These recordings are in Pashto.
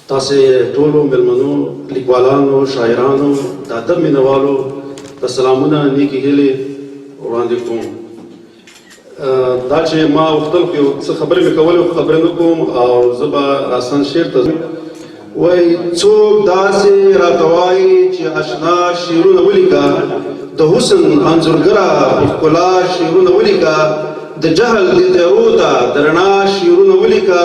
تاسې ټولو مېلمنو، لیکوالانو، شاعرانو، د ادب مینهوالو ته سلامونه، نیکې هیلې وړاندې کوم. دا چې ما غوښتل خو یو څه خبرې مې کولې خو خبرې نه کوم او زه به راسن شعر ته ځم. وایي څوک داسې راته وایي چې اشنا شعرونه ولیکه، د حسن انځورګره په ښکلا شعرونه ولیکه، د جهل د تیارو ته د رڼا شعرونه ولیکه،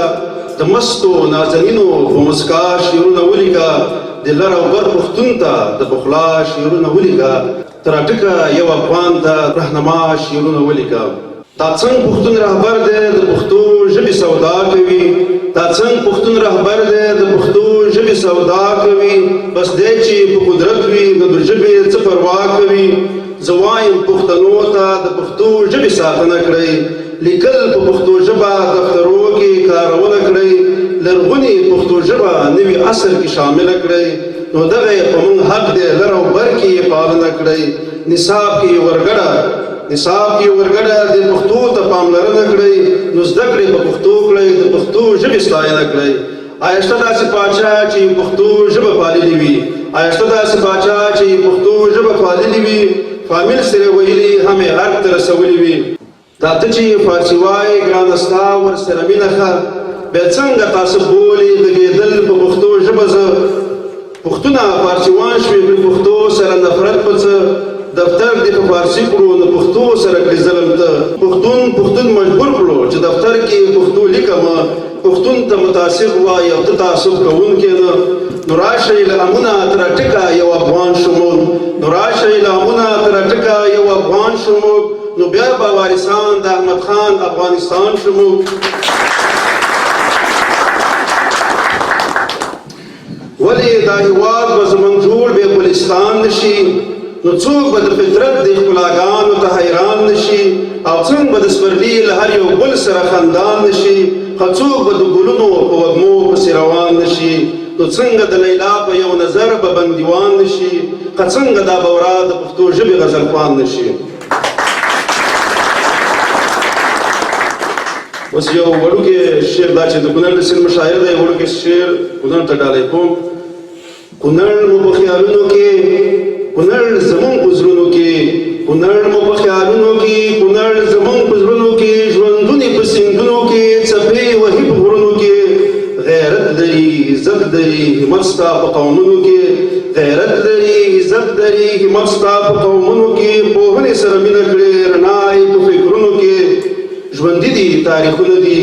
د مستو نازنینو په مسکا شعرونه ولیکه، د لر او بر پښتون ته د پخلا شعرونه ولیکه، تر اټکه یو افغان ته رهنما شعرونه ولیکه. دا څنګه پښتون رهبر دی د پښتو ژبې سودا کوي، دا څنګه پښتون رهبر دی د پښتو ژبې سودا کوي، بس دی چې په قدرت وي نو د ژبې څه پروا کوي. زه وایم پښتنو ته د پښتو ژبې ساتنه کړئ، لیکل په پښتو ژبه دفترو کې کارونه کړئ، لرغونې پښتو ژبه نوي عصر کې شامله کړئ، نو دغه په موږ حق دی لر او بر کې یې پالنه کړئ. نصاب کې ورګډه د پښتو ته پاملرنه کړئ، نو زده کړې په پښتو کړئ، د پښتو ژبې ستاینه کړئ. آیا شته داسې پاچا چې پښتو ژبه پاللې وي؟ آیا شته داسې پاچا چې پښتو ژبه پاللې وي؟ فامیل سره ویلي همې ارګ ته رسولي وي. دا ته چې فارسي وایې ګرانه ستا ورسره مینه ښه، بیا څنګه تاسو بولې غږېدل په پښتو ژبه. زه پښتونه فارسیوان شوې په پښتو سره نفرت په څه، دفتر دې په فارسي کړو نو پښتو سره کړي ظلم. ته پښتون مجبور کړو چې دفتر کې پښتو لیکمه، پښتون ته متاثر وایي او ته تعصب کوونکی نه. نو راشئ له امونه تر ټکه یو افغان شموږ، نو راشئ له امونه تر ټکه یو افغان شموږ، نو بیا به وارثان د احمد خان افغانستان شموږ. ولې دا هېواد به زموږ جوړ بې ګلستان نشي؟ نو څوک به د فطرت د ښکلاګانو ته حیران نشي؟ او څنګه به د سپرلي له هر یو ګل سره خندان نشي؟ څوک به د ګلونو په وږمو پسې روان نشي؟ نو څنګه د لیلا په یو نظر به بندیوان نشي؟ څنګه دا بورا د پښتو ژبې غزلخوان نشي؟ اوس یو وړوکی شعر دا چې د کونړ د سیند مشاعر دی، وړوکی شعر کونړ ته ډالۍ کوم. کونړ مو په خیالونو کې، کونړ زموږ په زړونو کې، کونړ مو په خیالونو کې، کونړ زموږ په زړونو کې، ژوندونې په سیندونو کې، څپې وهي په غرونو کې. غیرت لري عزت لري همت ستا په قومونو کې، غیرت لري عزت لري همت ستا په قومونو کې. پوهنې سره مینه کړې رڼا یې په فکرونو کې، ژوندي دي تاریخونه دي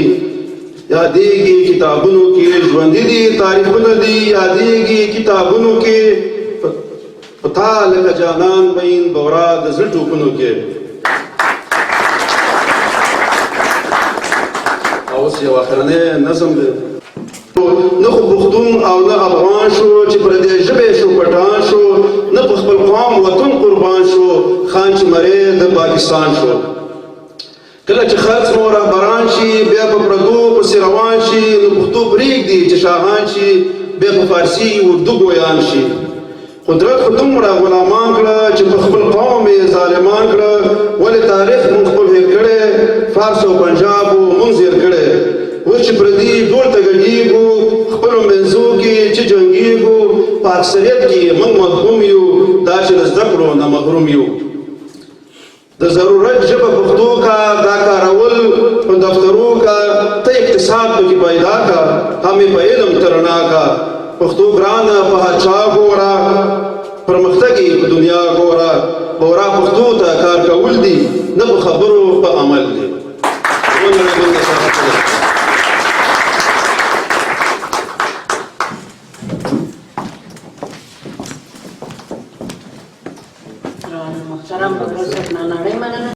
یادېږي کتابونو کې، ژوندي دي تاریخونه دي یادېږي کتابونو کې. په تا لکه جانان بین بورا د زړه ټوپونو کې. اوس یو اخرنی نظم دی. نه خو پښتون او نه افغان شو چې پردۍ ژبې شو پټان شو، نه په خپل قوم وطن قربان شو، خان چې مرې د پاکستان شو. کله چې خرڅ مو رهبران شي بیا په پردو پسې روان شي، نو پښتو پرېږدي چې شاهان شي، بیا په فارسي اردو ګویان شي. قدرت خو دومره غلامان کړه چې په خپل قوم یې ظالمان کړه. ولې تاریخ مونږ خپل هېر کړی، فارس او پنجاب مونږ زیر کړی. اوس چې پردي ډول ته ګډېږو، خپلو منځو کې چې جنګېږو، په اکثریت کې مونږ محکوم یو، دا چې له زده کړو نه محروم یو. د ضرورت ژبه پښتو کا، دا کارول په دفترو کا، ته اقتصاد پکې پیدا کا، همې په علم ترنا کا. پښتو ګرانه په هر چا ګوره، پرمختګ یې په دنیا ګوره. بورا پښتو ته کار کول دي، نه په خبرو په عمل دي. محترم